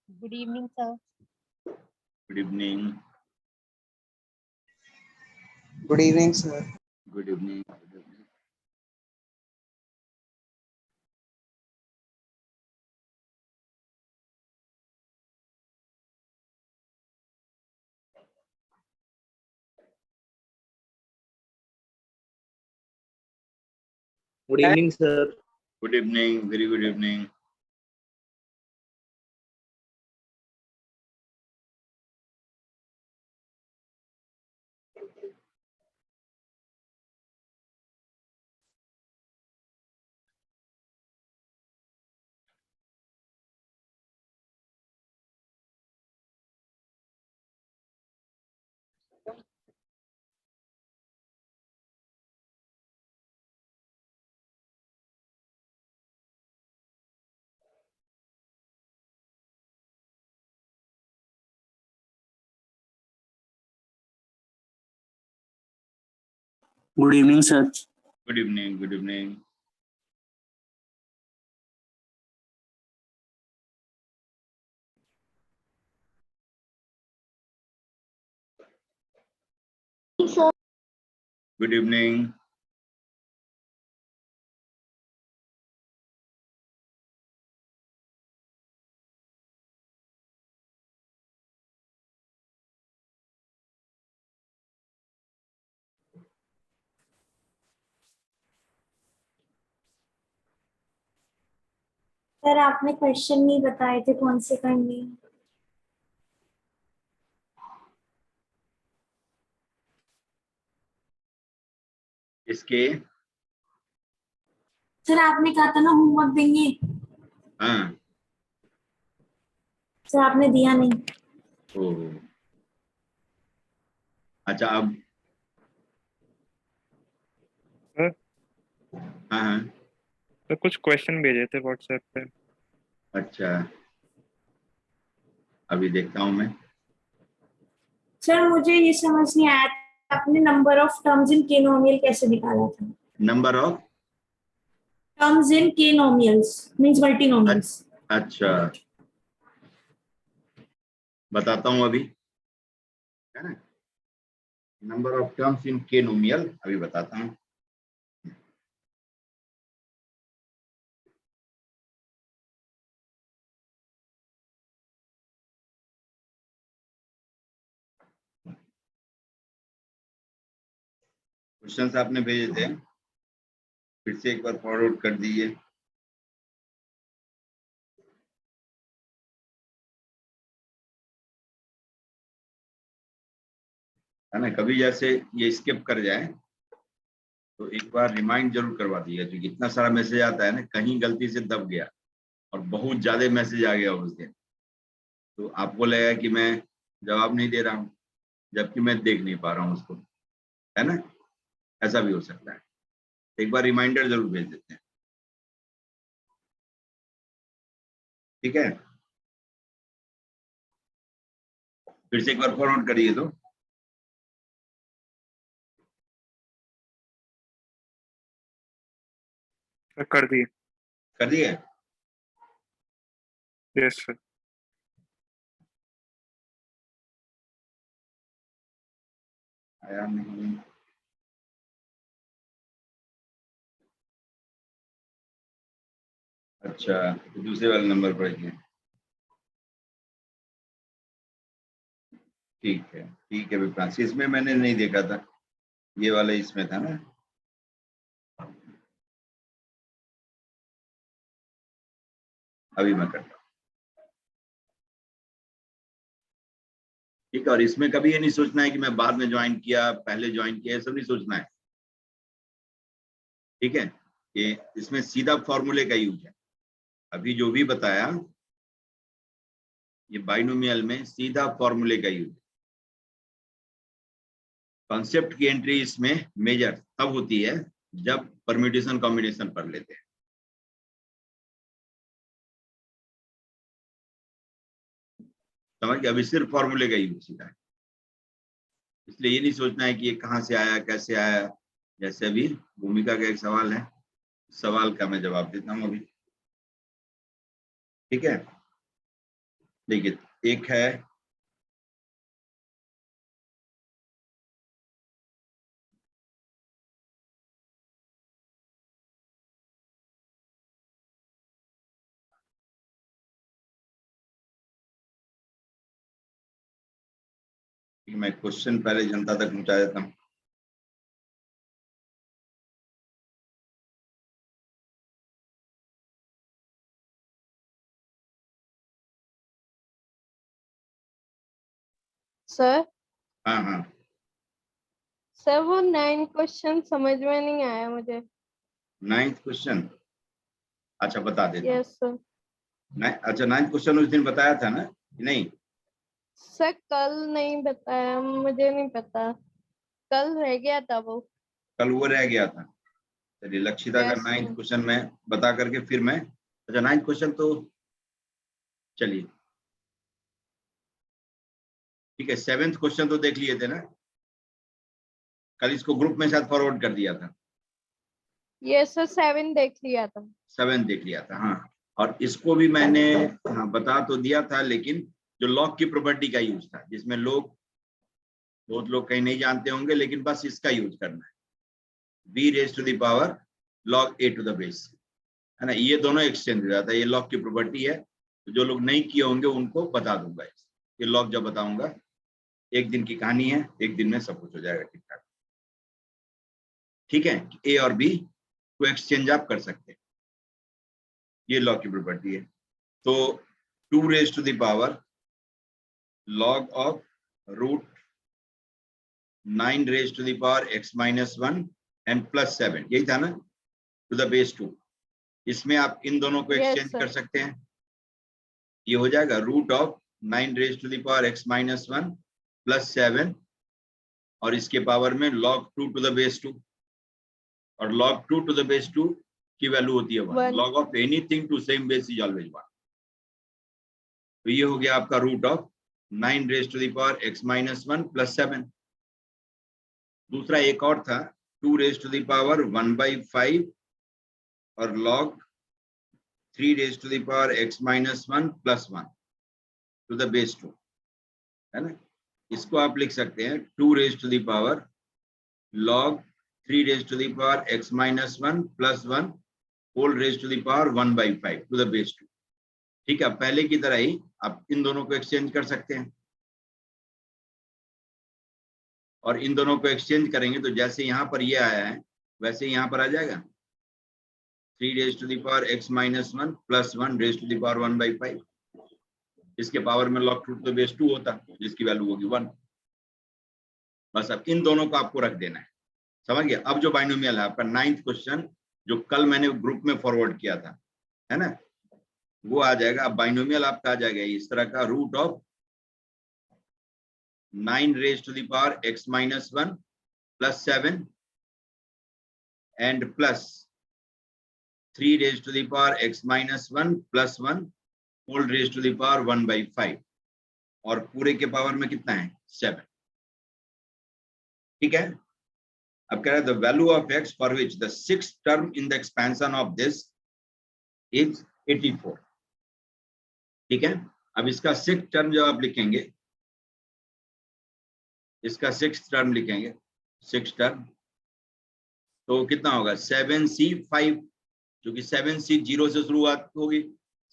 Good evening, sir. Good evening. Good evening, sir. Good evening. Good evening. Good evening, sir. Good evening. Very good evening. Good evening, sir. Good evening. Good evening. Sir. Good evening. Sir आपने question नहीं बताए थे कौन से करने। इसके sir आपने कहा था ना होमवर्क देंगे। हाँ। सर आपने दिया नहीं। ओह। अच्छा अब सर हाँ हाँ। तो कुछ क्वेश्चन भेजे थे व्हाट्सएप पे। अच्छा अभी देखता हूँ मैं। सर मुझे ये समझ नहीं आया आपने number of terms in kenomial कैसे निकाला था। Number of terms in kenomials means multinomials. अच्छा बताता हूँ अभी, है ना। Number of terms in kenomial अभी बताता हूँ। क्वेश्चंस आपने भेजे थे, फिर से एक बार फॉरवर्ड कर दीजिए। है ना, कभी जैसे ये स्किप कर जाए तो एक बार रिमाइंड जरूर करवा दीजिएगा, क्योंकि इतना सारा मैसेज आता है ना, कहीं गलती से दब गया और बहुत ज्यादा मैसेज आ गया उस दिन, तो आपको लगेगा कि मैं जवाब नहीं दे रहा हूँ, जबकि मैं देख नहीं पा रहा हूँ उसको, है ना। ऐसा भी हो सकता है, एक बार रिमाइंडर जरूर भेज देते हैं, ठीक है। फिर से एक बार फॉरवर्ड करिए तो। कर दिए। कर दिए। Yes sir. आया नहीं। अच्छा तो दूसरे वाले नंबर पर है। ठीक है विप्रांश, इसमें मैंने नहीं देखा था, ये वाला इसमें था ना। अभी मैं करता हूँ, ठीक है। और इसमें कभी ये नहीं सोचना है कि मैं बाद में ज्वाइन किया, पहले ज्वाइन किया, सब नहीं सोचना है, ठीक है। ये इसमें सीधा फॉर्मूले का यूज है, अभी जो भी बताया ये बाइनोमियल में सीधा फॉर्मूले का यूज है। कॉन्सेप्ट की एंट्री इसमें मेजर तब होती है जब परम्यूटेशन कॉम्बिनेशन पढ़ लेते हैं। समझ गए, अभी सिर्फ फॉर्मूले का यूज सीधा है, इसलिए ये नहीं सोचना है कि ये कहाँ से आया, कैसे आया। जैसे अभी भूमिका का एक सवाल है, सवाल का मैं जवाब देता हूँ अभी, ठीक है। देखिए, एक है मैं क्वेश्चन पहले जनता तक पहुंचा देता हूँ। सर हाँ हाँ, सर वो 9 क्वेश्चन समझ में नहीं आया मुझे। 9th क्वेश्चन, अच्छा बता देता हूँ। Yes sir. अच्छा 9th क्वेश्चन उस दिन बताया था ना कि नहीं? सर कल नहीं बताया, मुझे नहीं पता, कल रह गया था वो। कल वो रह गया था। चलिए, लक्षिता का यस 9th सर। क्वेश्चन मैं बता करके फिर मैं, अच्छा 9th क्वेश्चन तो चलिए ठीक है। 7th क्वेश्चन तो देख लिए थे ना, कल इसको ग्रुप में शायद फॉरवर्ड कर दिया था। यस सर 7 देख लिया था। 7 देख लिया था, हाँ। और इसको भी मैंने हाँ बता तो दिया था, लेकिन जो लॉग की प्रॉपर्टी का यूज था, जिसमें लोग बहुत लोग कहीं नहीं जानते होंगे, लेकिन बस इसका यूज करना है, b raise to the power log a to the base, है ना। ये दोनों एक्सचेंज हो जाता है, ये लॉग की प्रॉपर्टी है। तो जो लोग नहीं किए होंगे उनको बता दूंगा, ये लॉग जब बताऊंगा। एक दिन की कहानी है, एक दिन में सब कुछ हो जाएगा ठीक ठाक। ठीक है, ए और बी को एक्सचेंज आप कर सकते हैं, ये लॉग की प्रॉपर्टी है। तो 2 raise to the power log of root 9 raise to the power x minus 1 and plus 7, यही था ना, टू द बेस 2। इसमें आप इन दोनों को Yes, एक्सचेंज sir. कर सकते हैं। ये हो जाएगा root of 9 raise to the power x minus 1 plus 7, और इसके पावर में log 2 टू द बेस 2, और log 2 टू द बेस 2 की वैल्यू होती है 1। One. log of anything to same base is always 1। तो ये हो गया आपका root of 9 raise to the power x minus 1 plus 7। दूसरा एक और था 2 रेज टू द पावर 1/5 और log 3 raise to the power x minus 1 plus 1 to the base 2, है ना। इसको आप लिख सकते हैं 2 raise to the power log 3 raise to the power x minus 1 plus 1 whole raise to the power 1/5 to the base 2। ठीक है, पहले की तरह ही आप इन दोनों को एक्सचेंज कर सकते हैं, और इन दोनों को एक्सचेंज करेंगे तो जैसे यहाँ पर ये आया है वैसे यहाँ पर आ जाएगा 3 raise to the power x minus 1 plus 1 raise to the power 1/5। इसके पावर में log 2 टू द बेस 2 होता, जिसकी वैल्यू होगी 1। बस अब इन दोनों को आपको रख देना है, समझ गया। अब जो बाइनोमियल है आपका 9th क्वेश्चन, जो कल मैंने ग्रुप में फॉरवर्ड किया था, है ना, वो आ जाएगा। अब बाइनोमियल आपका आ जाएगा इस तरह का, root of 9 raise to the power x minus 1 plus 7 and plus 3 raise to the power x minus 1 plus 1 whole raise to the power 1/5, और पूरे के पावर में कितना है 7। ठीक है, अब कह रहा है the value of x for which the 6th term in the expansion of this is 84। ठीक है, अब इसका 6th टर्म जब आप लिखेंगे, इसका 6th टर्म लिखेंगे, 6th टर्म तो कितना होगा 7c5, क्योंकि 7c 0 से शुरुआत होगी,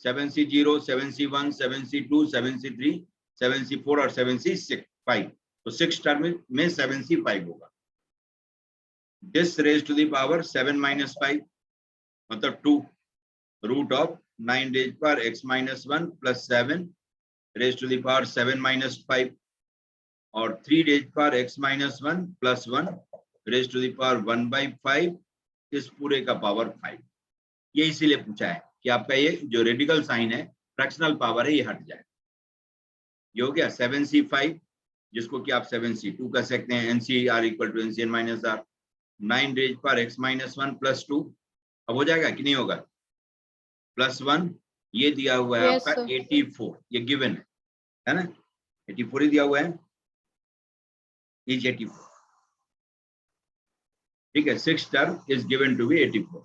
7c0, 7c1, 7c2, 7c3, 7c4 और 7c5। तो 6th टर्म में 7c5 होगा। This raise to the power 7 minus 5 मतलब 2 रूट ऑफ 9 रेज पर x minus 1 plus 7 raise to the power 7 minus 5, और 3 रेज पर x minus 1 plus 1 raise to the power 1/5, इस पूरे का पावर 5। ये इसीलिए पूछा है कि आपका ये जो रेडिकल साइन है, फ्रैक्शनल पावर है, ये हट जाए। ये हो गया 7c5, जिसको कि आप 7c2 कह सकते हैं, NCR equal to NCN minus R। 9 raise पर x माइनस 1 प्लस 2, अब हो जाएगा कि नहीं होगा, प्लस 1, ये दिया हुआ है Yes, आपका sir. 84, ये गिवन है ना, 84 ही दिया हुआ है, इज 84। ठीक है, 6th term is given to be 84।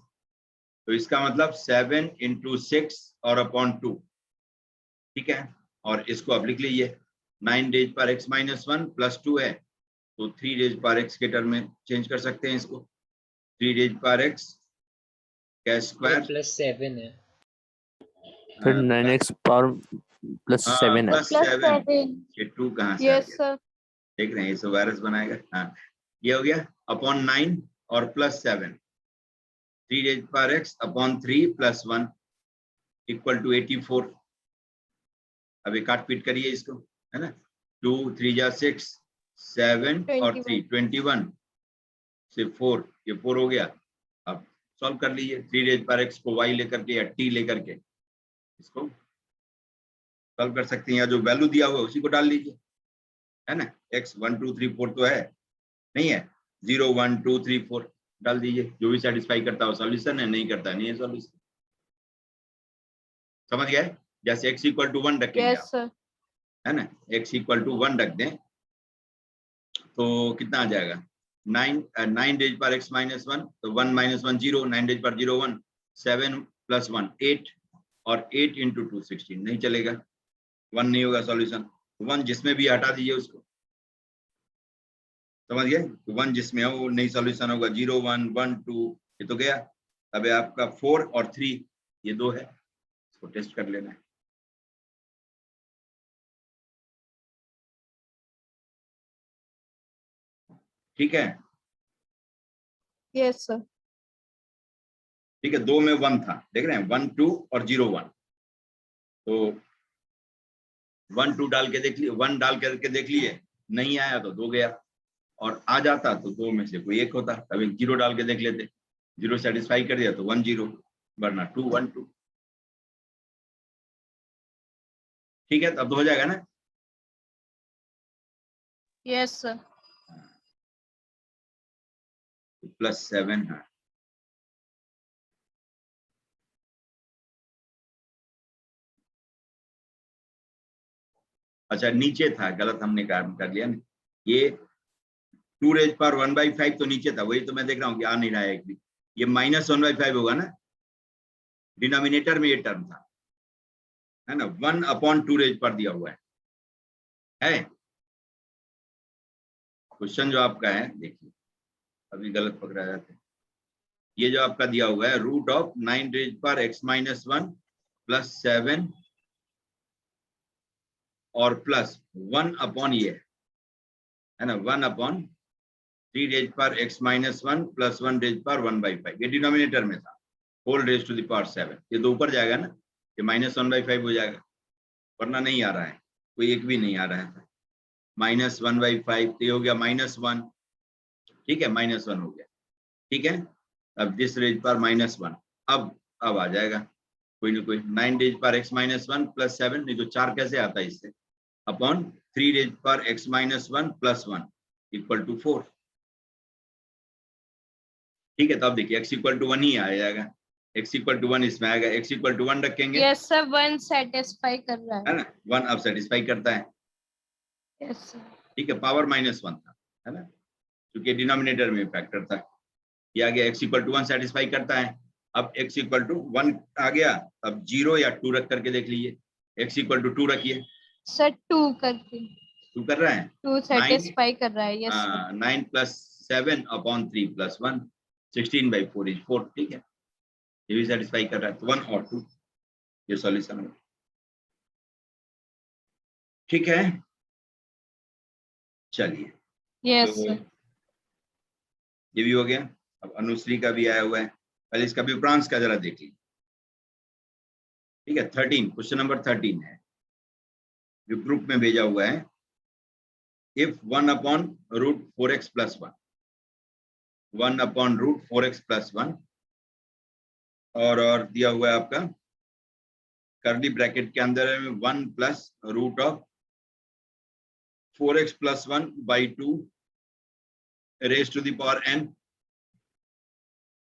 तो इसका मतलब 7 × 6 और अपॉन 2, ठीक है, और इसको आप लिख लीजिए 9 रेज पर x माइनस 1 प्लस 2 है, तो 3 रेज पर x के टर्म में चेंज कर सकते हैं इसको। 3 रेज पर x का स्क्वायर +7 है। फिर 9x पावर +7 है। प्लस 7, ये 2 कहाँ से आ यस गया? सर। देख रहे हैं, इसे वायरस बनाएगा। हाँ, ये हो गया अपॉन 9 और प्लस 7, 3 रेज पर x upon 3 plus 1 equal to 84। अब ये काट पीट करिए इसको, है ना। 2 3 जा 6, 7 और 3 21 से 4, ये 4 हो गया। अब सॉल्व कर लीजिए 3 रेज पर x को y लेकर के या t लेकर के इसको सॉल्व कर सकते हैं, या जो वैल्यू दिया हुआ है उसी को डाल लीजिए, है ना। x 1 2 3 4 तो है नहीं है, 0 1 2 3 4 डाल दीजिए, जो भी सेटिस्फाई करता हो सॉल्यूशन है, नहीं करता नहीं है सॉल्यूशन। समझ गए? जैसे x इक्वल टू 1 रखेंगे यस आप, सर। है ना, x इक्वल टू 1 रख दें तो कितना आ जाएगा, 9 रेज पर x माइनस 1, तो 1 माइनस 1 0, 9 रेज पर 0 1, 7 प्लस 1 8, और 8 इंटू 2 16, नहीं चलेगा, 1 नहीं होगा सॉल्यूशन। 1 जिसमें भी हटा दीजिए उसको, समझ गए? 1 जिसमें है वो नहीं सॉल्यूशन होगा। 0 1 1 2 ये तो गया। अब आपका 4 और 3 ये 2 है, इसको टेस्ट कर लेना है। ठीक है, यस सर। ठीक है। 2 में 1 था, देख रहे हैं, 1 2 और 0 1, तो 1 2 डाल के देख लिए, 1 डाल करके देख लिए, नहीं आया तो 2 गया, और आ जाता तो 2 में से कोई एक होता। अभी 0 डाल के देख लेते, 0 सेटिस्फाई कर दिया तो 1 0, वरना 2 1 2। ठीक है, तब तो हो जाएगा ना। Yes sir. +7 है। अच्छा, नीचे था, गलत हमने काम कर लिया ना। ये 2 रेज पर 1/5 तो नीचे था, वही तो मैं देख रहा हूँ कि आ नहीं रहा है एक भी। ये -1/5 होगा ना, डिनोमिनेटर में ये टर्म था, है ना। 1/2 रेज पर दिया हुआ है। क्वेश्चन जो आपका है, देखिए अभी गलत पकड़ा जाता है। ये जो आपका दिया हुआ है, रूट ऑफ 9 रेज पर x माइनस 1 प्लस 7 और प्लस 1 अपॉन ये है ना, 1/3 रेज पर x माइनस 1 प्लस 1 रेज पर 1/5, ये डिनोमिनेटर में था, whole raise to the power 7। ये तो ऊपर जाएगा ना, ये -1/5 हो जाएगा, वरना नहीं आ रहा है, कोई एक भी नहीं आ रहा है। -1/5 तो ये हो गया -1, ठीक है, -1 हो गया, ठीक है। अब दिस रेज पर -1, अब आ जाएगा कोई ना कोई, 9 रेज पर x माइनस 1 प्लस 7, नहीं तो 4 कैसे आता है इससे, अपॉन 3 रेज पर x minus 1 plus 1 equal to 4। ठीक है, तो अब देखिए x इक्वल टू 1 ही आ जाएगा, x इक्वल टू 1 इसमें आएगा, x इक्वल टू 1 रखेंगे, यस सर। 1 सेटिस्फाई कर रहा है ना, 1 अब सेटिस्फाई करता है। है। Yes sir. ठीक है, पावर -1 था, है ना, क्योंकि डिनोमिनेटर में फैक्टर था। ये आ गया x इक्वल टू 1 सेटिस्फाई करता है। अब x इक्वल टू 1 आ गया, अब 0 या 2 रख करके देख लीजिए, x इक्वल टू 2 रखिए। सर 2 करके 2 कर रहा है, 2 सेटिस्फाई कर रहा है। Yes sir. 9 plus 7 upon 3 plus 1, 16/4 is 4। ठीक है, ये भी सेटिस्फाई कर रहा है, तो 1 और 2 ये सॉल्यूशन है। ठीक है, चलिए, यस तो सर। ये भी हो गया। अब अनुश्री का भी आया हुआ है, पहले इसका विप्रांश का जरा देख लीजिए। ठीक है, 13, क्वेश्चन नंबर 13 है, जो ग्रुप में भेजा हुआ है। If 1/√4x plus 1, 1/√4x plus 1, और दिया हुआ है आपका कर्ली ब्रैकेट के अंदर है 1 plus root of 4x plus 1/2 raise to the power n,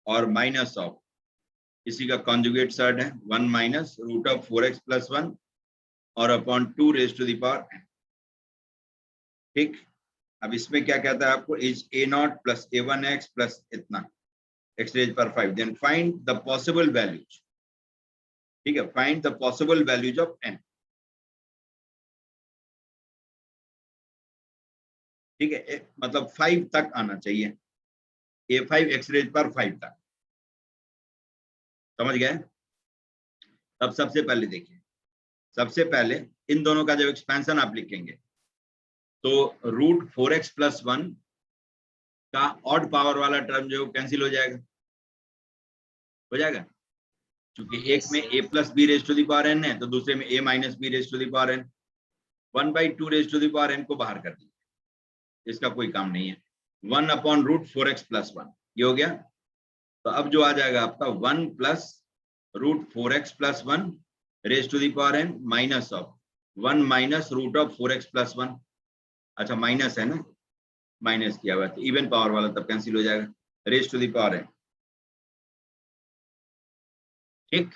और माइनस ऑफ इसी का कॉन्जुगेट सर्ड है 1 minus root of 4x plus 1 और upon 2 raise to the power n। ठीक, अब इसमें क्या कहता है आपको, is a0 plus a1x plus इतना x रेज पर 5, then find the possible values. ठीक है, find the possible values of n। ठीक है, मतलब 5 तक आना चाहिए, a5 x रेज पर 5 तक। समझ गए? अब सबसे पहले देखिए, सबसे पहले इन दोनों का जब एक्सपेंशन आप लिखेंगे तो रूट 4x प्लस 1 का ऑड पावर वाला टर्म जो कैंसिल हो जाएगा, क्योंकि एक में a plus b raise to the power n है, तो दूसरे में a minus b raise to the power n, 1/2 raise to the power n को बाहर कर दीजिए, इसका कोई काम नहीं है। 1 अपॉन रूट 4x प्लस 1 ये हो गया। तो अब जो आ जाएगा आपका 1 plus root 4x plus 1 raise to the power n minus of 1 minus root of 4x plus 1। अच्छा माइनस है ना, माइनस किया हुआ, तो इवन पावर वाला तब कैंसिल हो जाएगा, raise to the power n। ठीक,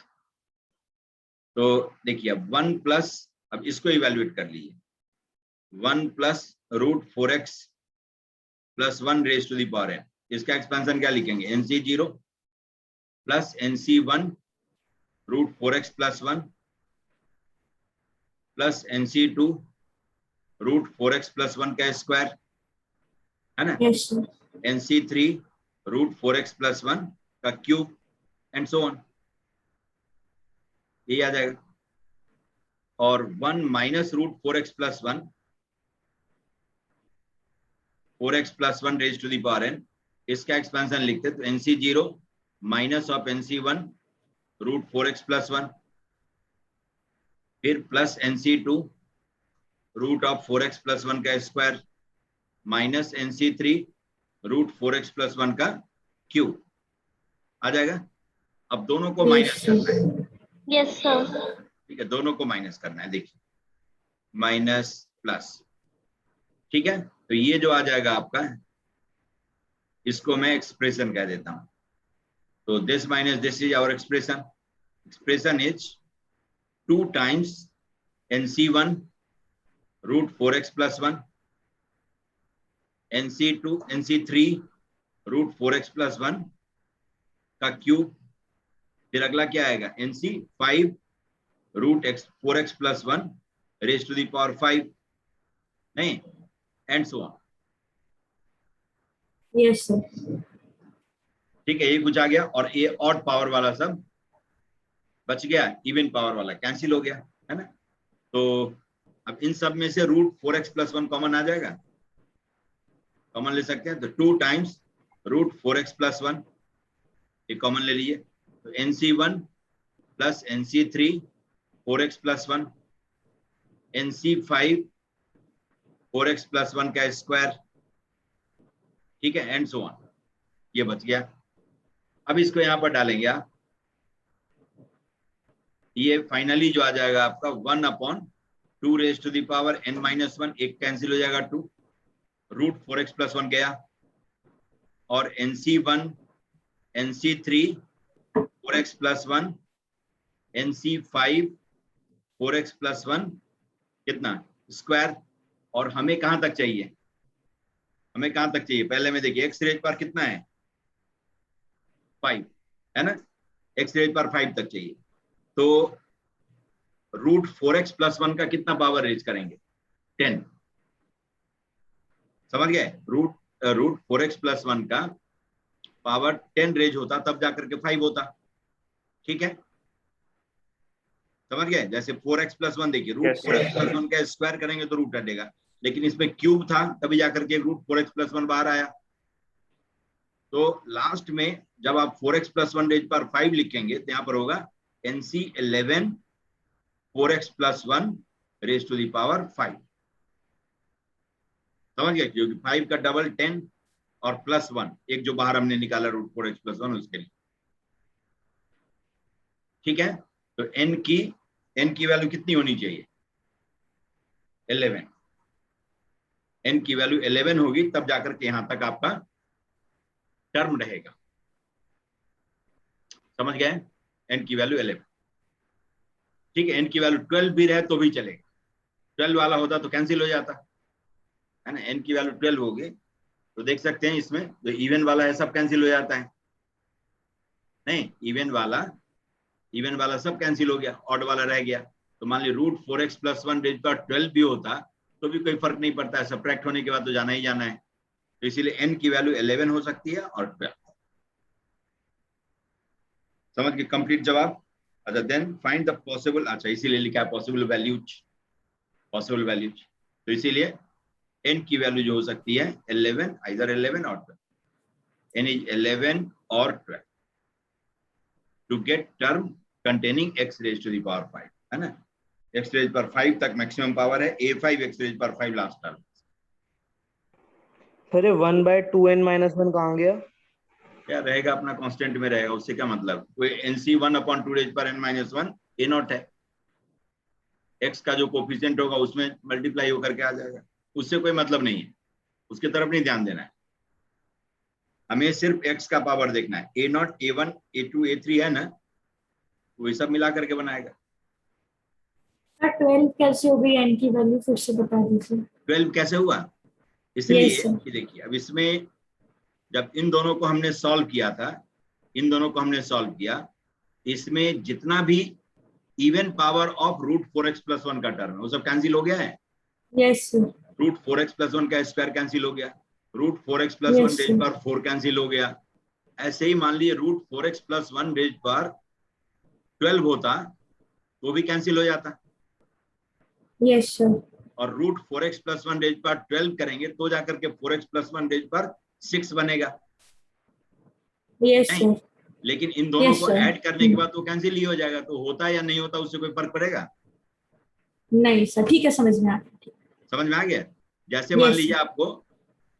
तो देखिए अब 1 प्लस, अब इसको इवेल्युएट कर लीजिए, 1 plus root 4x plus 1 raise to the power n, इसका एक्सपेंशन क्या लिखेंगे, nc0 plus nc1 root 4x plus 1 plus nc2 root 4x plus 1 का स्क्वायर, है ना, yes sir, nc3 root 4x plus 1 का क्यूब एंड सो ऑन, ये आ जाएगा। और 1 minus root 4x plus 1, 4x plus 1 raise to the power n, इसका expansion लिखते तो nc0 minus of nc1 root 4x plus 1, फिर plus nc2 root of 4x plus 1 का square minus nc3 root 4x plus 1 का cube आ जाएगा। अब दोनों को माइनस करना है, यस सर। ठीक है, दोनों को माइनस करना है, देखिए माइनस प्लस, ठीक है। तो ये जो आ जाएगा आपका, इसको मैं एक्सप्रेशन कह देता हूं। तो this minus this is our expression, expression is 2 times nc1 root 4x plus 1 nc3 root 4x plus 1 का क्यूब, फिर अगला क्या आएगा nc5 root 4x plus 1 raise to the power 5, नहीं, and so on. Yes sir, ठीक है, ये कुछ आ गया, और ये ऑड पावर वाला सब बच गया, इवन पावर वाला कैंसिल हो गया, है ना। तो अब इन सब में से रूट 4x प्लस 1 कॉमन आ जाएगा, कॉमन ले सकते हैं, तो 2 टाइम्स रूट 4x प्लस 1 ये कॉमन ले लीजिए, तो nc1 plus nc3 4x plus 1 nc5 4x plus 1 का स्क्वायर, ठीक है, एंड सो ऑन, ये बच गया। अब इसको यहां पर डालेंगे आप, ये फाइनली जो आ जाएगा आपका 1 upon 2 raise to the power n minus 1, एक कैंसिल हो जाएगा 2, रूट 4x प्लस 1 गया, और nc1 nc3 4x plus 1 nc5 4x plus 1 कितना स्क्वायर, और हमें कहां तक चाहिए, हमें कहां तक चाहिए, पहले में देखिए x रेज पर कितना है 5, है ना, x रेज पर 5 तक चाहिए, तो रूट 4x प्लस 1 का कितना पावर रेज करेंगे 10, समझ गए, रूट 4x प्लस 1 का पावर 10 रेज होता तब जाकर के 5 होता, ठीक है, समझ गए। जैसे 4x प्लस 1 देखिए, रूट 4x प्लस 1 का स्क्वायर करेंगे तो रूट हटेगा, लेकिन इसमें क्यूब था तभी जाकर के रूट 4x प्लस 1 बाहर आया। तो लास्ट में जब आप 4x प्लस 1 रेज पर 5 लिखेंगे तो यहाँ पर होगा nc11 4x plus 1 raise to the power 5, समझ गए, क्योंकि 5 का डबल 10 और प्लस 1, एक जो बाहर हमने निकाला रूट 4x प्लस 1 उसके लिए, ठीक है। तो n की वैल्यू कितनी होनी चाहिए 11, n की वैल्यू 11 होगी तब जाकर के यहां तक आपका टर्म रहेगा, समझ गए, n की वैल्यू 11, ठीक है। n की वैल्यू 12 भी रहे तो भी चलेगा, 12 वाला होता तो कैंसिल हो जाता, है ना, n की वैल्यू 12 होगी तो देख सकते हैं इसमें जो इवन वाला है सब कैंसिल हो जाता है, नहीं, इवन वाला सब कैंसिल हो गया, ऑड वाला रह गया। तो मान ली रूट 4x प्लस 1 रेज पर 12 भी होता तो भी कोई फर्क नहीं पड़ता है, सब्ट्रैक्ट होने के बाद तो जाना ही जाना है। तो इसीलिए n की वैल्यू 11 हो सकती है और 12। समझ के कंप्लीट जवाब। अच्छा, देन फाइंड द पॉसिबल, अच्छा इसीलिए लिखा है पॉसिबल वैल्यूज, पॉसिबल वैल्यूज। तो इसीलिए n की वैल्यू जो हो सकती है 11, आइदर 11 और 12। n इज 11 और 12 to get term containing x raise to the power 5, है ना। x रेज पर 5 तक मैक्सिमम पावर है, a5 x रेज पर 5 लास्ट टर्म। फिर 1/2n-1 कहाँ गया? क्या रहेगा, अपना कांस्टेंट में रहेगा, उससे क्या मतलब। कोई nc 1/2 रेज पर n-1 a नॉट है, x का जो कोफिशिएंट होगा उसमें मल्टीप्लाई होकर के आ जाएगा, उससे कोई मतलब नहीं है, उसके तरफ नहीं ध्यान देना है। हमें सिर्फ x का पावर देखना है, a0, a1, a2, a3 है ना, वही सब मिला करके बनाएगा। 12 कैसे हो गई n की वैल्यू, फिर से बता दीजिए। 12 कैसे हुआ, इसलिए Yes, sir. कि देखिए अब इसमें जब इन दोनों को हमने सॉल्व किया था, इन दोनों को हमने सॉल्व किया, इसमें जितना भी इवन पावर ऑफ √4x+1 का टर्म है वो सब कैंसिल हो गया है। Yes, sir. √4x+1 का स्क्वायर कैंसिल हो गया, √4x+1 Yes, रेज sir. पर 4 कैंसिल हो गया। ऐसे ही मान लीजिए √4x+1 रेज पर 12 होता वो भी कैंसिल हो जाता, Yes, sir. और √4x+1 रेज पर 12 करेंगे तो जाकर के 4x+1 रेज पर 6 बनेगा। Yes, नहीं, sir. लेकिन इन दोनों Yes, को sir. ऐड करने के बाद तो कैंसिल ही हो जाएगा, तो होता या नहीं होता उससे कोई फर्क पड़ेगा। नहीं सर, ठीक है, समझ में आ गया। समझ में आ गया। जैसे मान Yes, लीजिए sir. आपको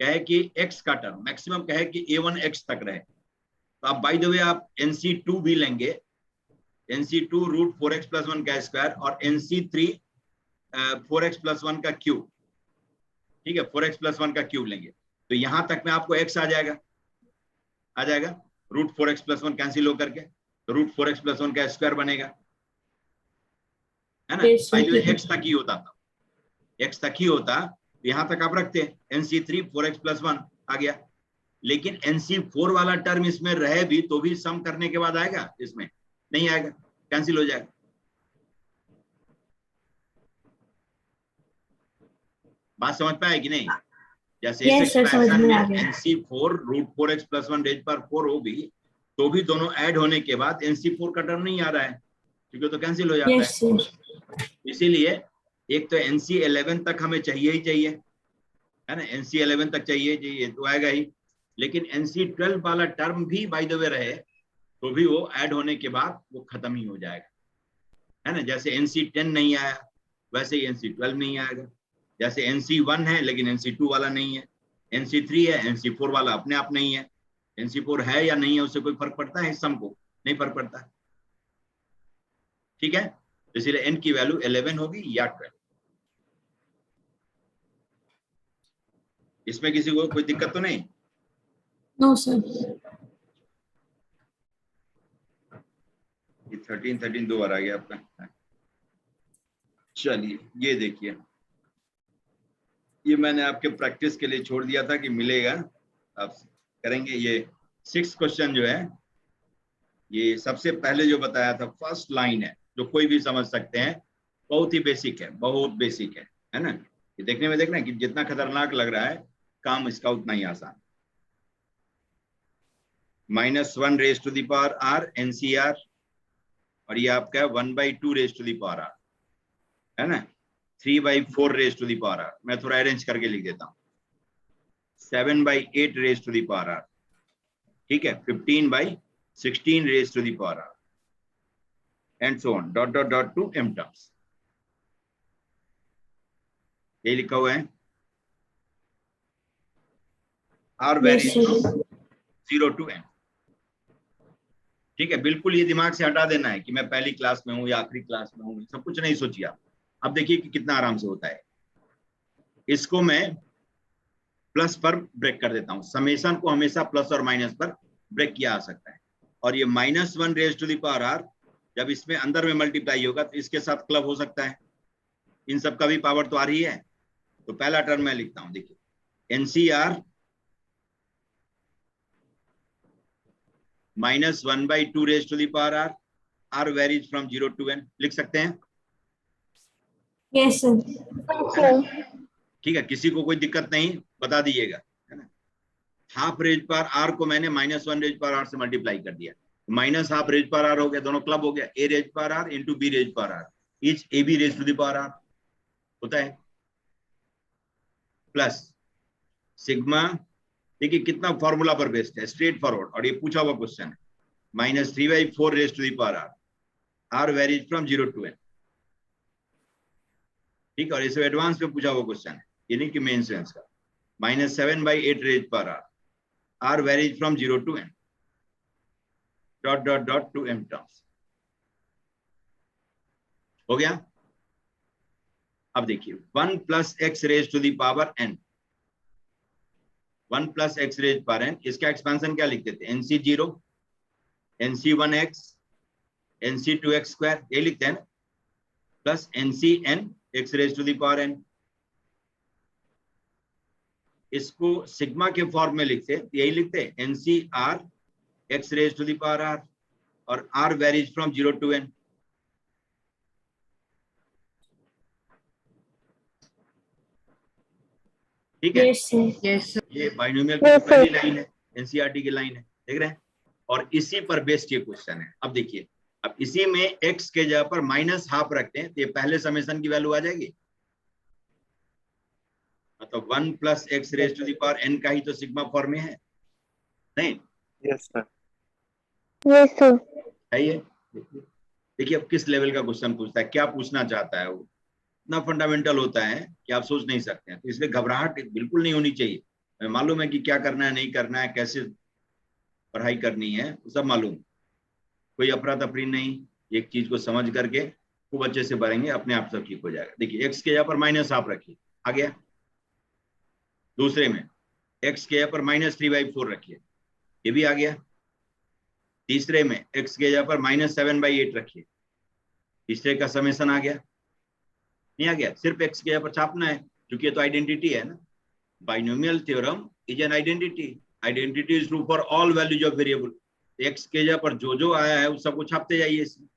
कहे कि x का टर्म मैक्सिमम कहे कि a1x तक रहे, तो आप बाय द वे आप nc2 भी लेंगे, nc2 √4x+1 का स्क्वायर और nc3 4x+1 का क्यूब, ठीक है, 4x+1 का क्यूब लेंगे, तो यहां तक में आपको x आ जाएगा, आ जाएगा √4x+1 कैंसिल होकर के, तो √4x+1 का स्क्वायर बनेगा, है ना। Yes, sir. By the way x तक ही होता था, x तक ही होता, यहां तक आप रखते हैं nc3 4x+1 आ गया, लेकिन nc4 वाला टर्म इसमें रहे भी तो भी सम करने के बाद आएगा, इसमें नहीं आएगा, कैंसिल हो जाएगा। बात समझ पाए कि नहीं। जैसे Yes, इस sir, समझ एक्सप्रेशन में में आ गया। nc4 √4x+1 रेज पर 4 हो भी तो भी दोनों ऐड होने के बाद nc4 का टर्म नहीं आ रहा है, क्योंकि तो कैंसिल हो जाता Yes, है। sir. इसीलिए एक तो nc11 तक हमें चाहिए ही चाहिए, है ना, nc11 तक चाहिए तो आएगा ही, लेकिन nc12 वाला टर्म भी बाय द वे रहे तो भी वो ऐड होने के बाद वो खत्म ही हो जाएगा, है ना। जैसे nc10 नहीं आया वैसे ही nc12 नहीं आएगा, जैसे nc1 है लेकिन nc2 वाला नहीं है, nc3 है nc4 वाला अपने आप नहीं है, nc4 है या नहीं है उससे कोई फर्क पड़ता है, इस सम को नहीं फर्क पड़ता, ठीक है। इसलिए n की वैल्यू 11 होगी या 12। इसमें किसी को कोई दिक्कत तो नहीं। No, sir. ये 13 दो बार आ गया आपका। चलिए ये देखिए, ये मैंने आपके प्रैक्टिस के लिए छोड़ दिया था कि मिलेगा, आप करेंगे। ये 6 क्वेश्चन जो है, ये सबसे पहले जो बताया था फर्स्ट लाइन है, जो कोई भी समझ सकते हैं, बहुत ही बेसिक है, बहुत बेसिक है ना। ये देखने में देखना कि जितना खतरनाक लग रहा है काम इसका उतना ही आसान। -1 raise to the power r NCR, और ये आपका 1/2 raise to the power r, है ना। 3/4 raise to the power r, मैं थोड़ा अरेंज करके लिख देता हूँ, 7/8 raise to the power r, ठीक है, 15/16 raise to the power r, and so on dot dot dot to m terms. ये लिखा हुआ है, r varies from 0 to n, ठीक है। बिल्कुल ये दिमाग से हटा देना है कि मैं पहली क्लास में हूं या आखिरी क्लास में हूं, सब कुछ नहीं सोचिए आप। अब देखिए कि कितना आराम से होता है। इसको मैं प्लस पर ब्रेक कर देता हूं, समेशन को हमेशा प्लस और माइनस पर ब्रेक किया जा सकता है, और ये -1 raise to the power r जब इसमें अंदर में मल्टीप्लाई होगा तो इसके साथ क्लब हो सकता है, इन सब का भी पावर तो आ रही है। तो पहला टर्म मैं लिखता हूं, देखिए NCR -1/2 raise to the power r, r varies from 0 to n, लिख सकते हैं। Yes, sir. Sir. ठीक है, किसी को कोई दिक्कत नहीं बता दीजिएगा, है ना। हाफ रेज पावर आर को मैंने -1 रेज पावर आर से मल्टीप्लाई कर दिया, minus half raise power R हो गया, दोनों क्लब हो गया, A raise power R into B raise power R, each A B raise to the power R होता है, प्लस सिग्मा, देखिए कितना फॉर्मूला पर बेस्ड है, स्ट्रेट फॉरवर्ड, और ये पूछा हुआ क्वेश्चन है, -3/4 raise to the power r, r varies from 0 to n, ठीक है, और इसे एडवांस में पूछा हुआ क्वेश्चन है, ये नहीं कि मेन सेंस का, -7/8 raise power r, r varies from 0 to n, dot dot dot to m terms, हो गया। अब देखिए 1 + x raise to the power n, 1 + x raise power n, इसका एक्सपेंशन क्या लिखते थे, nc0 nc1x nc2x², ये लिखते हैं ना, plus ncn x raise to the power n, इसको सिग्मा के फॉर्म में लिखते, यही लिखते ncr x raise to the power r, और r varies from 0 to n, ठीक है। Yes sir. ये बाइनोमियल की पहली लाइन है, एनसीईआरटी की लाइन है, देख रहे हैं, और इसी पर बेस्ड ये क्वेश्चन है। अब देखिए, अब इसी में x के जगह पर -½ रखते हैं तो ये पहले समेशन की वैल्यू आ जाएगी, मतलब 1 + x raise to the power n का ही तो सिग्मा फॉर्म में है, नहीं? Yes sir. है ये, देखिए अब किस लेवल का क्वेश्चन पूछता है, क्या पूछना चाहता है, वो इतना फंडामेंटल होता है कि आप सोच नहीं सकते हैं, तो इसलिए घबराहट बिल्कुल नहीं होनी चाहिए। हमें मालूम है कि क्या करना है, नहीं करना है, कैसे पढ़ाई करनी है, सब मालूम, कोई अफरा तफरी नहीं, एक चीज को समझ करके खूब अच्छे से भरेंगे, अपने आप सब ठीक हो जाएगा। देखिए x के जगह पर -½ रखिए, आ गया। दूसरे में x के जगह पर -3/4 रखिए, ये भी आ गया। तीसरे में x के जगह पर -7/8 रखिए, तीसरे का समेशन आ गया, नहीं आ गया, सिर्फ x के जगह पर छापना है, क्योंकि ये तो आइडेंटिटी है ना, binomial theorem is an identity, identity is true for all values of variable, x के जगह पर जो आया है उस सबको छापते जाइए, इसमें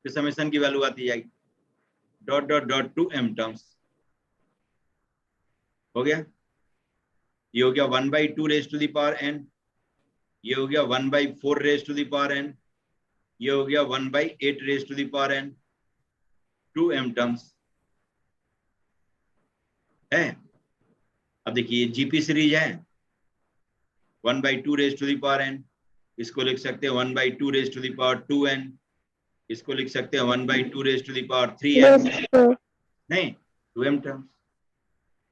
फिर समेशन की वैल्यू आती जाएगी, dot dot dot to m terms, हो गया। ये हो गया 1/2 raise to the power n, ये हो गया 1/4 raise to the power n, ये हो गया 1/8 raise to the power n, 2m terms है। अब देखिए जीपी सीरीज है, 1/2 raise to the power n, इसको लिख सकते हैं 1/2 raise to the power 2n, इसको लिख सकते हैं 1/2 raise to the power 3n, नहीं 2m टर्म्स।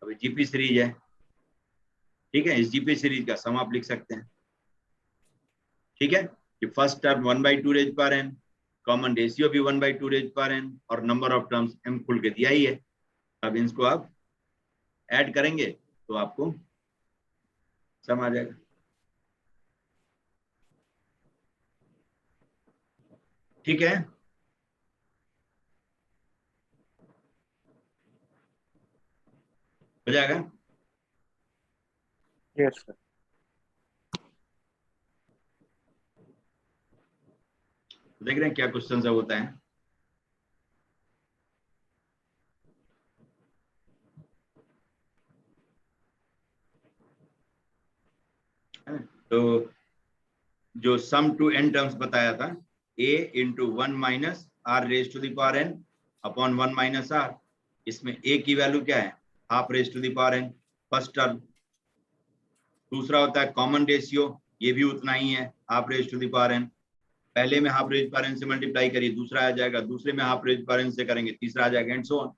अब जीपी सीरीज है, ठीक है, इस जीपी सीरीज का सम आप लिख सकते हैं, ठीक है। कि first term 1/2 raise power n, common ratio भी 1/2 रेज पावर n, और नंबर ऑफ टर्म्स m खुल के दिया ही है। अब इसको आप ऐड करेंगे तो आपको सम आ जाएगा, ठीक है। हो जाएगा, यस सर। देख रहे हैं क्या क्वेश्चन सब होता है। तो जो सम टू n टर्म्स बताया था, a into 1 - r raise to the power n upon 1 - r, इसमें a की वैल्यू क्या है, ½ raise to the power n, first term. दूसरा होता है कॉमन रेशियो, ये भी उतना ही है, ½ raise to the power n, पहले में ½ रेज पावर n से मल्टीप्लाई करिए, दूसरा आ जाएगा, दूसरे में ½ रेज पावर n से करेंगे, तीसरा आ जाएगा, एंड सो ऑन।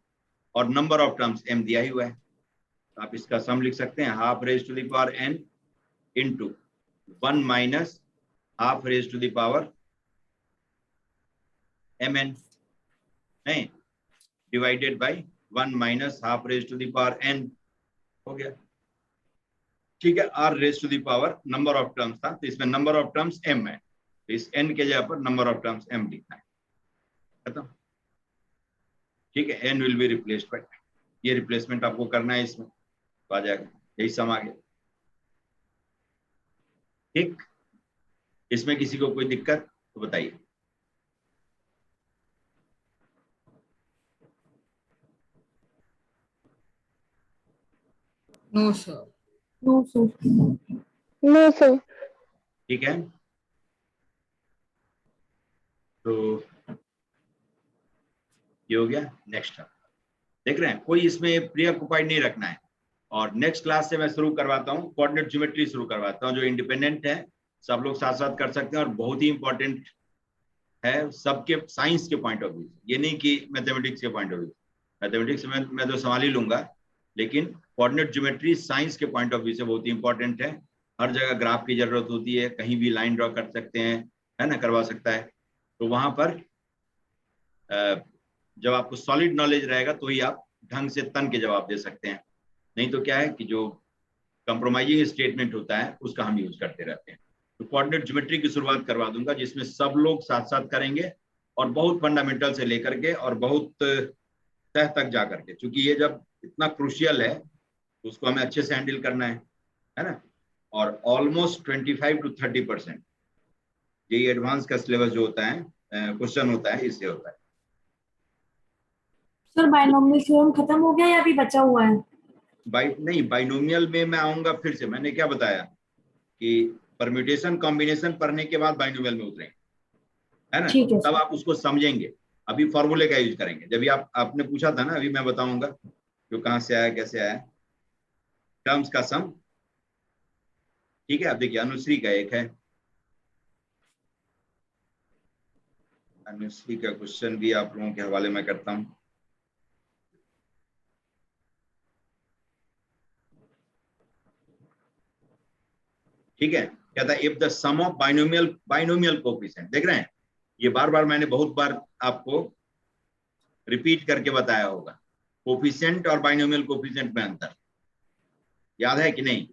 और नंबर ऑफ टर्म्स m दिया ही हुआ है, तो आप इसका सम लिख सकते हैं ½ raise to the power n into 1 - ½ raise to the power mn, नहीं, divided by 1 - ½ raise to the power n, हो गया, ठीक है। r raise to the power number of terms था, तो इसमें नंबर ऑफ टर्म्स m है, तो इस n के जगह पर नंबर ऑफ टर्म्स m लिखना है, खत्म, ठीक है। n will be replaced by, ये रिप्लेसमेंट आपको करना है इसमें, तो आ जाएगा, यही सम आ गया, ठीक। इसमें किसी को कोई दिक्कत तो बताइए। No sir. No sir. No sir. ठीक है, तो ये हो गया। नेक्स्ट देख रहे हैं, कोई इसमें प्री ऑक्युपाइड नहीं रखना है। और नेक्स्ट क्लास से मैं शुरू करवाता हूँ, कोऑर्डिनेट ज्योमेट्री शुरू करवाता हूँ, जो इंडिपेंडेंट है, सब लोग साथ साथ कर सकते हैं, और बहुत ही इंपॉर्टेंट है सबके साइंस के पॉइंट ऑफ व्यू, ये नहीं कि मैथमेटिक्स के पॉइंट ऑफ व्यू। मैथमेटिक्स में मैं तो संभाल ही लूंगा, लेकिन कोऑर्डिनेट ज्योमेट्री साइंस के पॉइंट ऑफ व्यू से बहुत ही इंपॉर्टेंट है। हर जगह ग्राफ की जरूरत होती है, कहीं भी लाइन ड्रॉ कर सकते हैं, है ना, करवा सकता है। तो वहां पर जब आपको सॉलिड नॉलेज रहेगा तो ही आप ढंग से तन के जवाब दे सकते हैं, नहीं तो क्या है कि जो कंप्रोमाइजिंग स्टेटमेंट होता है उसका हम यूज करते रहते हैं। तो कोऑर्डिनेट ज्योमेट्री की शुरुआत करवा दूंगा, जिसमें सब लोग साथ साथ करेंगे, और बहुत फंडामेंटल से लेकर के और बहुत तह तक जा करके, क्योंकि ये जब इतना क्रूशियल है तो उसको हमें अच्छे से हैंडल करना है ना। और ऑलमोस्ट 25 to 30% यही एडवांस का सिलेबस जो होता है, क्वेश्चन होता है, इससे होता है। सर बायनोमियल थ्योरम खत्म हो गया या अभी बचा हुआ है? नहीं, बाइनोमियल में मैं आऊंगा फिर से। मैंने क्या बताया कि परम्यूटेशन कॉम्बिनेशन पढ़ने के बाद बाइनोमियल में उतरेंगे, है ना, ठीक है तब सर। आप उसको समझेंगे। अभी फॉर्मूले का यूज करेंगे। जब आपने पूछा था ना, अभी मैं बताऊंगा जो कहाँ से आया, कैसे आया, टर्म्स का सम। ठीक है, अब देखिए अनुश्री का एक है, अनुश्री का क्वेश्चन भी आप लोगों के हवाले में करता हूं। ठीक है, कहता है if the sum of binomial coefficient, देख रहे हैं, ये बार बार मैंने बहुत बार आपको रिपीट करके बताया होगा, कोफिशिएंट और बाइनोमियल कोफिशिएंट में अंतर याद है कि नहीं?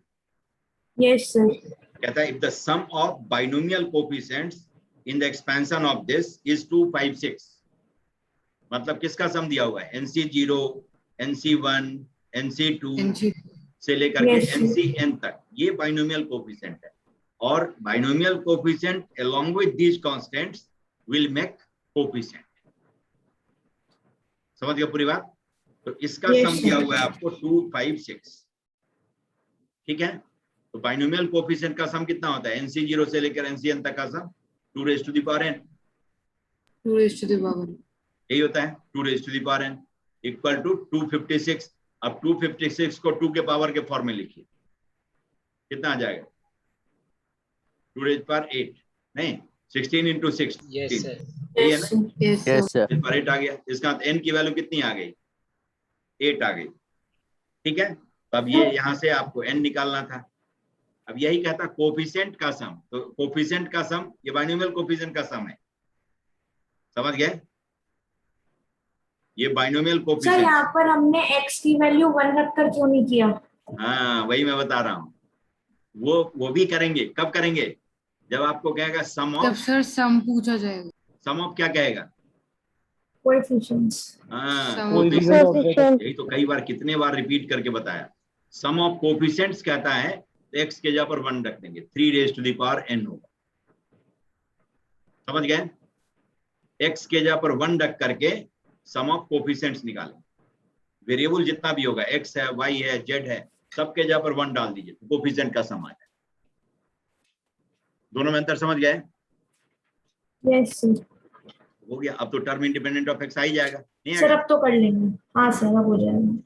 Yes sir. कहता है if the sum of binomial coefficients in the expansion of this is 2, 5, 6, मतलब किसका सम दिया हुआ है? NC0, NC1, NC2 से लेकर के Yes, sir. NCN तक, ये बाइनोमियल कोफिशिएंट है। और binomial coefficient along with these constants will make coefficient. समझ गया पूरी बात? तो इसका Yes, सम sir. दिया हुआ है आपको 2, 5, 6। ठीक है, तो बाइनोमियल कोफिशिएंट का सम कितना होता है? NC0 से लेकर NCN तक का सम 2 raised to the power n, 2 raised to the power n, यही होता है 2 raised to the power n equal to 256। अब 256 को 2 के पावर के फॉर्म में लिखिए, कितना आ जाएगा? 2 raised to the power 8, नहीं 16 into 6। Yes sir. यही है Yes, ना, sir. yes Yes, sir, sir. इस पर 8 आ गया, इसका n की वैल्यू कितनी आ गई? 8 आ गई। ठीक है, तो अब ये यहां से आपको n निकालना था। अब यही कहता कोफिशिएंट का सम, तो कोफिशिएंट का सम ये बाइनोमियल कोफिशिएंट का सम है, समझ गए? ये बाइनोमियल सर कोफिशिएंट। यहाँ पर हमने x की वैल्यू 1 रखकर क्यों नहीं किया? हाँ, वही मैं बता रहा हूँ, वो भी करेंगे। कब करेंगे? जब आपको कहेगा सम तब ऑफ, सर सम पूछा जाएगा। सम ऑफ क्या कहेगा? कोएफिशिएंट्स। हाँ, Sum कोई of भी the- ऑब्जेक्ट यही तो कई बार, कितने बार रिपीट करके बताया। सम ऑफ कोफिशिएंट्स कहता है तो x के जगह पर 1 रख देंगे, 3 raised to the power n होगा, समझ गए? x के जगह पर 1 रख करके सम ऑफ कोफिशिएंट्स निकालें। वेरिएबल जितना भी होगा, x है, y है, z है, सबके जगह पर 1 डाल दीजिए, कोफिशिएंट का सम आ जाए। दोनों में अंतर समझ गए? Yes sir. हो गया। अब तो टर्म इंडिपेंडेंट ऑफ x आ ही जाएगा, नहीं सर आएगा? अब तो कर लेंगे। हाँ सर अब हो जाएगा।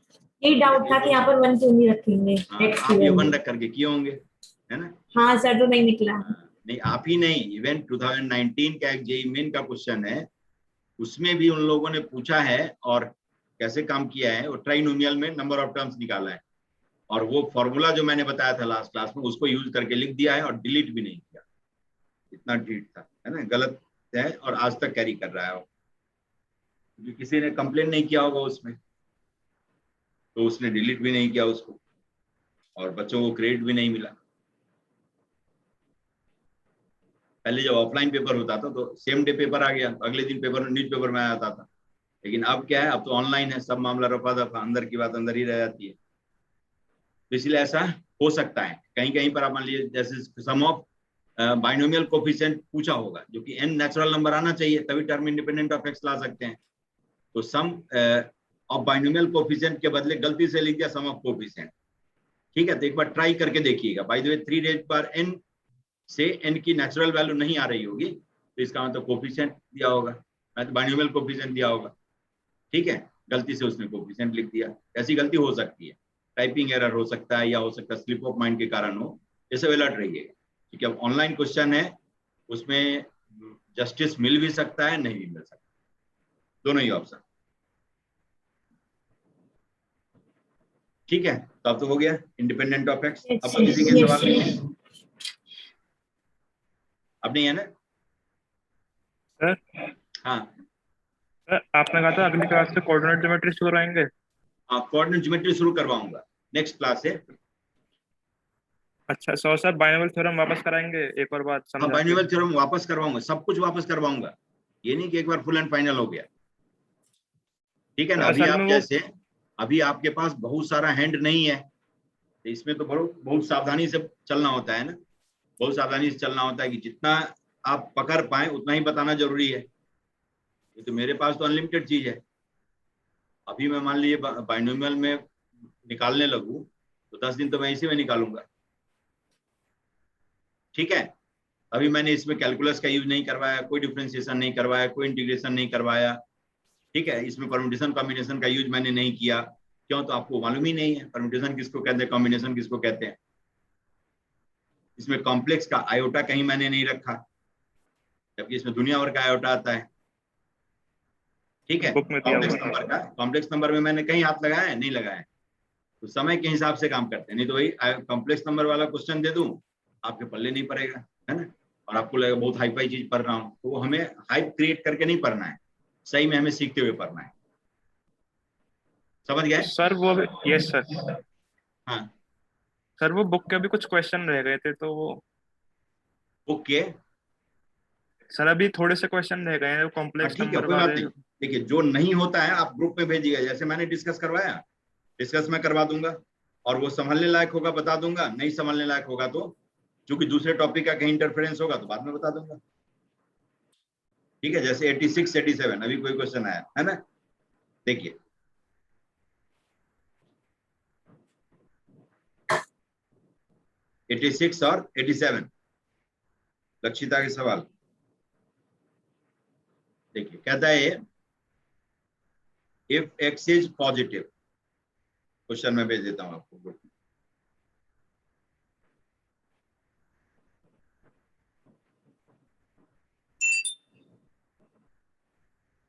यही डाउट था कि यहाँ पर 1 क्यों नहीं रखेंगे हाँ, x की आप ये 1 वैल्यू। रख करके किए होंगे, है ना? हाँ सर तो नहीं निकला। नहीं, आप ही नहीं, इवन 2019 का एक जेईई मेन का क्वेश्चन है, उसमें भी उन लोगों ने पूछा है और कैसे काम किया है। वो ट्राइनोमियल में नंबर ऑफ टर्म्स निकाला है, और वो फॉर्मूला जो मैंने बताया था लास्ट क्लास में, उसको यूज करके लिख दिया है और डिलीट भी नहीं किया। इतना ढीठ था, है ना, गलत है, और आज तक कैरी कर रहा है वो, क्योंकि किसी ने कंप्लेन नहीं किया होगा उसमें, तो उसने डिलीट भी नहीं किया उसको, और बच्चों को क्रेडिट भी नहीं मिला। पहले जब ऑफलाइन पेपर होता था तो सेम डे पेपर आ गया, अगले दिन पेपर न्यूज पेपर में आता था, लेकिन अब क्या है, अब तो ऑनलाइन है, सब मामला रफा दफा, अंदर की बात अंदर ही रह जाती है। तो इसलिए ऐसा हो सकता है कहीं कहीं पर, आप मान लीजिए जैसे सम ऑफ बाइनोमियल कोफिशिएंट पूछा होगा, जो कि n नेचुरल नंबर आना चाहिए, तभी टर्म इंडिपेंडेंट ऑफ x ला सकते हैं। तो सम ऑफ बाइनोमियल कोफिशिएंट के बदले गलती से लिख दिया सम ऑफ कोफिशिएंट, ठीक है, तो एक बार ट्राई करके देखिएगा। बाय द वे 3 रेज पर n से n की नेचुरल वैल्यू नहीं आ रही होगी तो इसका मतलब कोफिशिएंट दिया होगा, मैं तो बाइनोमियल कोफिशिएंट दिया होगा। ठीक है, गलती से उसने कोफिशिएंट लिख दिया, ऐसी गलती हो सकती है, टाइपिंग एरर हो सकता है या हो सकता है स्लिप ऑफ माइंड के कारण हो, जैसे अलर्ट रहिएगा। ठीक है, ऑनलाइन क्वेश्चन है, उसमें जस्टिस मिल भी सकता है, नहीं भी मिल सकता, दोनों ही ऑप्शन। ठीक है, तो अब तो हो गया इंडिपेंडेंट ऑफ एक्स। अब किसी के सवाल नहीं है? अब नहीं है ना? सर हाँ, सर आपने कहा था अगली क्लास से कोऑर्डिनेट ज्योमेट्री शुरू कराएंगे। कोऑर्डिनेट ज्योमेट्री शुरू करवाऊंगा नेक्स्ट क्लास से। अच्छा सर बाइनोमियल थ्योरम वापस कराएंगे एक और बात हाँ, समझा। बाइनोमियल थ्योरम वापस करवाऊंगा, सब कुछ वापस करवाऊंगा, ये नहीं कि एक बार फुल एंड फाइनल हो गया। ठीक है ना? अभी आप जैसे अभी आपके पास बहुत सारा हैंड नहीं है, तो इसमें तो बहुत सावधानी से चलना होता है ना, बहुत सावधानी से चलना होता है कि जितना आप पकड़ पाए उतना ही बताना जरूरी है। ये तो मेरे पास तो अनलिमिटेड चीज है। अभी मैं मान लीजिए बाइनोमियल में निकालने लगूं तो 10 दिन तो मैं इसी में निकालूंगा। ठीक है, अभी मैंने इसमें कैलकुलस का यूज नहीं करवाया, कोई डिफरेंशिएशन नहीं करवाया, कोई इंटीग्रेशन नहीं करवाया। ठीक है, इसमें परम्यूटेशन कॉम्बिनेशन का यूज मैंने नहीं किया। क्यों? तो आपको मालूम ही नहीं है परम्यूटेशन किसको कहते हैं, कॉम्बिनेशन किसको कहते हैं। इसमें कॉम्प्लेक्स का आयोटा कहीं मैंने नहीं रखा, जबकि इसमें दुनिया भर का आयोटा आता है। ठीक है, कॉम्प्लेक्स नंबर में मैंने कहीं हाथ लगाया है? नहीं लगाया है। तो समय के हिसाब से काम करते हैं, नहीं तो वही कॉम्प्लेक्स नंबर वाला क्वेश्चन दे दूं आपके पल्ले नहीं पड़ेगा, है ना, और आपको लगेगा बहुत हाई फाई चीज पढ़ रहा हूँ। तो हमें हाइप क्रिएट करके नहीं पढ़ना है, सही में हमें सीखते हुए पढ़ना है। समझ गए सर? वो यस सर। हाँ सर वो बुक के भी कुछ क्वेश्चन रह गए थे, तो वो बुक के सर अभी थोड़े से क्वेश्चन रह गए हैं कॉम्प्लेक्स ठीक है, नंबर कोई बात वाले। नहीं। देखिए, जो नहीं होता है आप ग्रुप में भेजिएगा, जैसे मैंने डिस्कस करवाया, डिस्कस मैं करवा दूंगा, और वो संभलने लायक होगा बता दूंगा, नहीं संभलने लायक होगा तो चूंकि दूसरे टॉपिक का कहीं इंटरफेरेंस होगा तो बाद में बता दूंगा। ठीक है, जैसे 86 87 अभी कोई क्वेश्चन आया है ना, देखिए 86 और 87 लक्षिता के सवाल। देखिए, कहता है if x is positive, question में भेज देता हूं आपको ग्रुप में।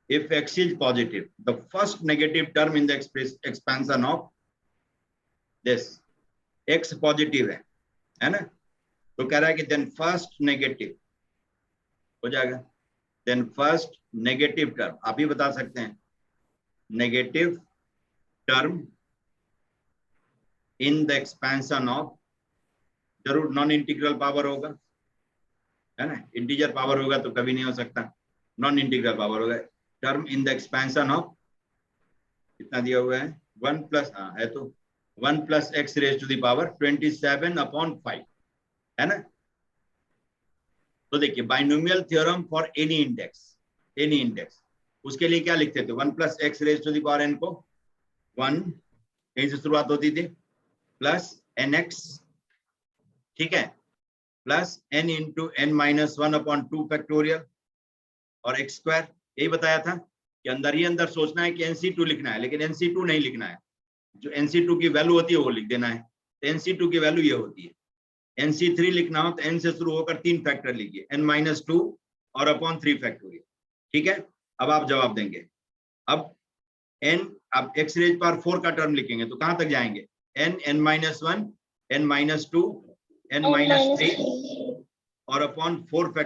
If x is positive, the first negative term in the expansion of this x positive है ना, तो कह रहा है कि then first negative हो जाएगा, then first negative term आप ही बता सकते हैं, negative term in the expansion of, जरूर नॉन इंटीग्रल पावर होगा, है ना, इंटीजर पावर होगा तो कभी नहीं हो सकता, नॉन इंटीग्रल पावर होगा। Term in the expansion of कितना दिया हुआ है 1 प्लस, हाँ है तो 1 plus x raise to the power 27/5, है ना। तो देखिए binomial theorem for any index, उसके लिए क्या लिखते थे, 1 plus x raise to the power n को 1 कहीं से शुरुआत होती थी प्लस एन एक्स, ठीक है, plus n into n minus 1/2 factorial और एक्स स्क्वायर। यही बताया था कि अंदर ही अंदर सोचना है कि NC2 लिखना है, लेकिन NC2 नहीं लिखना है, जो NC2 की वैल्यू होती है वो लिख देना है। तो NC2 की वैल्यू ये होती है। NC3 लिखना हो तो n से शुरू होकर 3 फैक्टर लिखिए, n-2 और अपॉन 3 फैक्टोरियल। ठीक है, अब आप जवाब देंगे। अब x रेज पावर 4 का टर्म लिखेंगे तो कहां तक जाएंगे, n-1 n-2 n-3 और अपॉन 4 फैक्टर